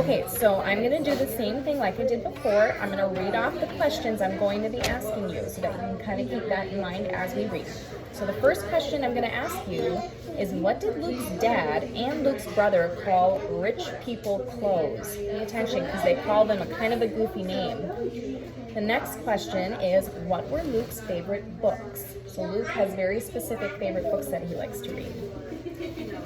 Okay, so I'm going to do the same thing like I did before. I'm going to read off the questions I'm going to be asking you so that you can kind of keep that in mind as we read. So the first question I'm going to ask you is, what did Luke's dad and Luke's brother call rich people clothes? Pay attention because they call them a kind of a goofy name. The next question is, what were Luke's favorite books? So Luke has very specific favorite books that he likes to read.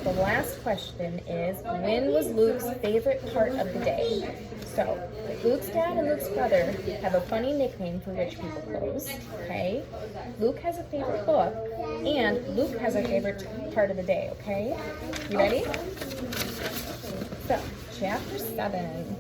The last question is, when was Luke's favorite part of the day? So, Luke's dad and Luke's brother have a funny nickname for rich people clothes, okay? Luke has a favorite book, and Luke has a favorite part of the day, okay? You ready? So, chapter 7.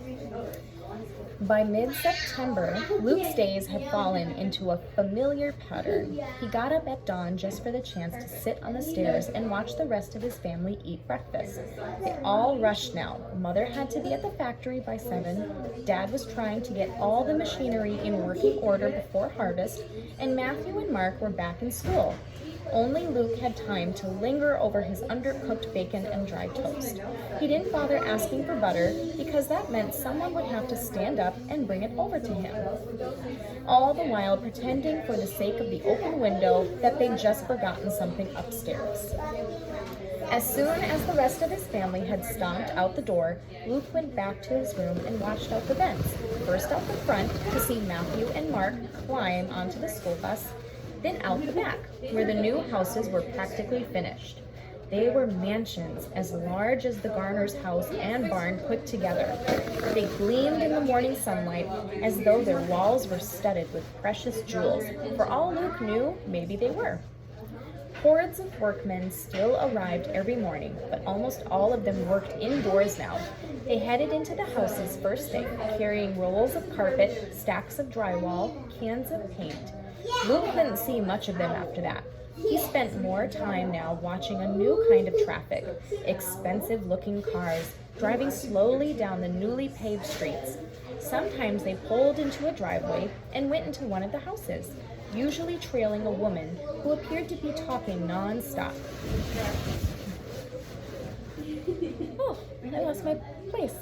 By mid-September, Luke's days had fallen into a familiar pattern. He got up at dawn just for the chance to sit on the stairs and watch the rest of his family eat breakfast. They all rushed now. Mother had to be at the factory by 7. Dad was trying to get all the machinery in working order before harvest, and Matthew and Mark were back in school. Only Luke had time to linger over his undercooked bacon and dry toast. He didn't bother asking for butter because that meant someone would have to stand up and bring it over to him. All the while pretending for the sake of the open window that they'd just forgotten something upstairs. As soon as the rest of his family had stomped out the door, Luke went back to his room and watched out the vents, first out the front to see Matthew and Mark climb onto the school bus, then out the back, where the new houses were practically finished. They were mansions as large as the Garner's house and barn put together. They gleamed in the morning sunlight as though their walls were studded with precious jewels. For all Luke knew, maybe they were. Hordes of workmen still arrived every morning, but almost all of them worked indoors now. They headed into the houses first thing, carrying rolls of carpet, stacks of drywall, cans of paint. Luke couldn't see much of them after that. He spent more time now watching a new kind of traffic, expensive-looking cars, driving slowly down the newly paved streets. Sometimes they pulled into a driveway and went into one of the houses, usually trailing a woman who appeared to be talking non-stop. Oh, I lost my place.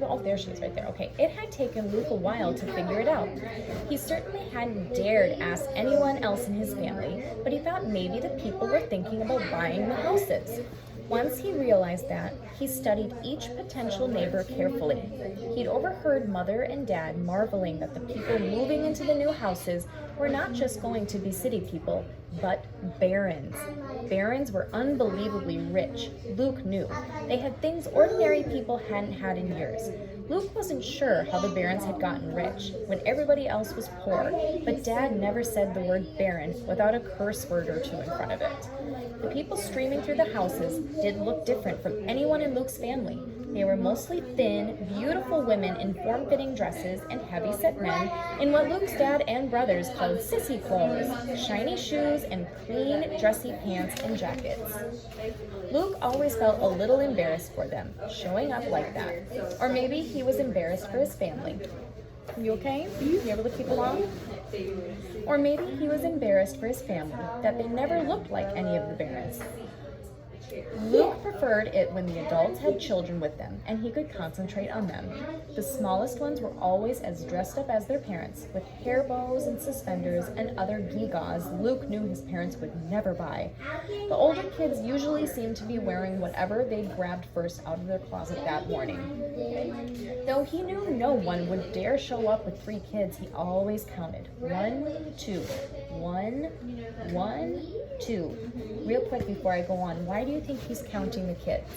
Oh, there she is right there. Okay, it had taken Luke a while to figure it out. He certainly hadn't dared ask anyone else in his family, but he thought maybe the people were thinking about buying the houses. Once he realized that, he studied each potential neighbor carefully. He'd overheard Mother and Dad marveling that the people moving into the new houses were not just going to be city people, but barons. Barons were unbelievably rich, Luke knew. They had things ordinary people hadn't had in years. Luke wasn't sure how the barons had gotten rich when everybody else was poor, but Dad never said the word baron without a curse word or two in front of it. The people streaming through the houses didn't look different from anyone in Luke's family. They were mostly thin, beautiful women in form-fitting dresses and heavy-set men in what Luke's dad and brothers called sissy clothes, shiny shoes and clean, dressy pants and jackets. Luke always felt a little embarrassed for them, showing up like that. Or maybe he was embarrassed for his family. You okay? You able to keep along? Or maybe he was embarrassed for his family, that they never looked like any of the barons. Luke preferred it when the adults had children with them, and he could concentrate on them. The smallest ones were always as dressed up as their parents, with hair bows and suspenders and other gewgaws Luke knew his parents would never buy. The older kids usually seemed to be wearing whatever they'd grabbed first out of their closet that morning. Though he knew no one would dare show up with 3 kids, he always counted. 1, 2. 1, 1, 2. Real quick before I go on, why do you think he's counting the kids?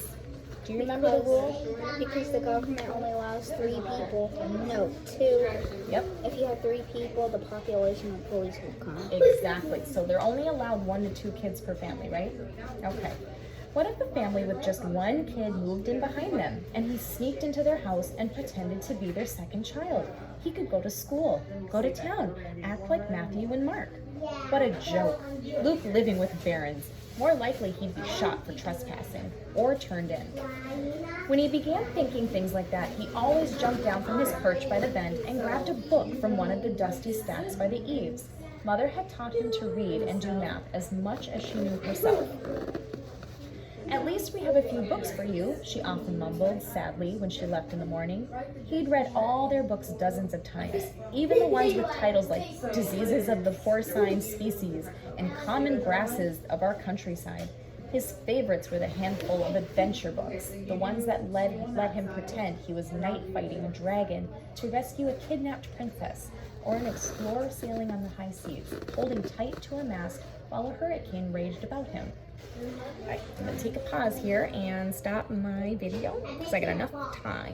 Do you remember the rule? Because the government only allows 3 people. No, 2. Yep. If you have 3 people, the population of police will come. Exactly. So they're only allowed 1 to 2 kids per family, right? Okay. What if a family with just 1 kid moved in behind them, and he sneaked into their house and pretended to be their second child? He could go to school, go to town, act like Matthew and Mark. What a joke. Luke living with barons. More likely he'd be shot for trespassing or turned in. When he began thinking things like that, he always jumped down from his perch by the vent and grabbed a book from one of the dusty stacks by the eaves. Mother had taught him to read and do math as much as she knew herself. At least we have a few books for you, she often mumbled sadly when she left in the morning. He'd read all their books dozens of times, even the ones with titles like Diseases of the Porcine Species and Common Grasses of Our Countryside. His favorites were the handful of adventure books, the ones that let him pretend he was knight fighting a dragon to rescue a kidnapped princess, or an explorer sailing on the high seas, holding tight to a mast while a hurricane raged about him. All right, I'm gonna take a pause here and stop my video because I got enough time.